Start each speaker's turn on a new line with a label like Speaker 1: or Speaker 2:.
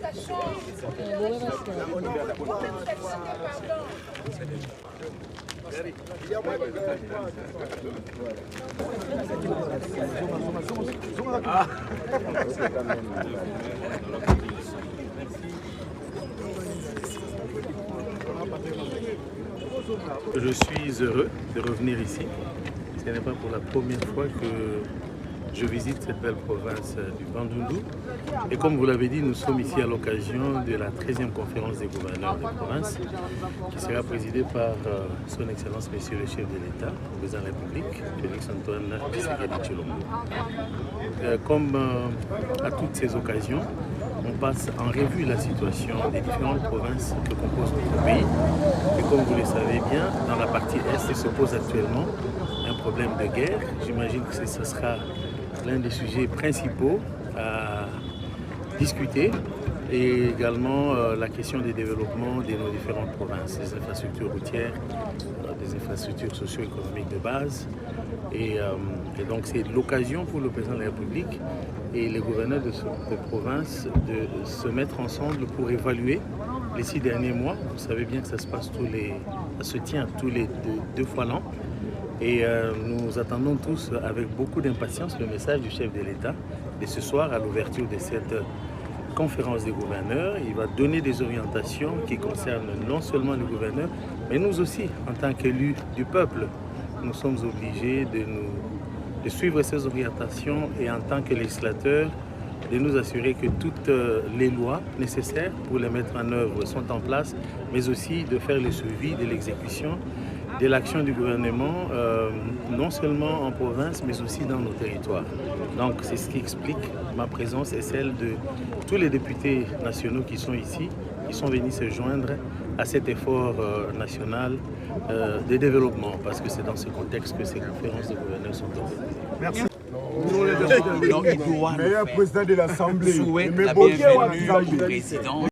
Speaker 1: Je suis heureux de revenir ici. Ce n'est pas pour la première fois que je visite cette belle province du Bandundu. Et comme vous l'avez dit, nous sommes ici à l'occasion de la 13e conférence des gouverneurs de province qui sera présidée par son Excellence Monsieur le chef de l'État, le président de la République, Félix Antoine Tshisekedi Tshilombo. Comme à toutes ces occasions, on passe en revue la situation des différentes provinces que compose notre pays. Et comme vous le savez bien, dans la partie Est, il se pose actuellement un problème de guerre. J'imagine que ce sera l'un des sujets principaux à discuter, et également la question des développements de nos différentes provinces, des infrastructures routières, des infrastructures socio-économiques de base. Et donc c'est l'occasion pour le président de la République et les gouverneurs de province de se mettre ensemble pour évaluer les 6 derniers mois. Vous savez bien que ça se tient tous les deux fois l'an. Et nous attendons tous avec beaucoup d'impatience le message du chef de l'État de ce soir à l'ouverture de cette conférence des gouverneurs. Il va donner des orientations qui concernent non seulement le gouverneur, mais nous aussi, en tant qu'élus du peuple. Nous sommes obligés de suivre ces orientations et en tant que législateurs, de nous assurer que toutes les lois nécessaires pour les mettre en œuvre sont en place, mais aussi de faire le suivi de l'exécution de l'action du gouvernement, non seulement en province, mais aussi dans nos territoires. Donc c'est ce qui explique ma présence et celle de tous les députés nationaux qui sont ici, qui sont venus se joindre à cet effort national de développement, parce que c'est dans ce contexte que ces conférences de gouverneurs sont organisées.
Speaker 2: Merci.
Speaker 3: Le meilleur président de l'Assemblée.
Speaker 2: Souhaite la bienvenue au président.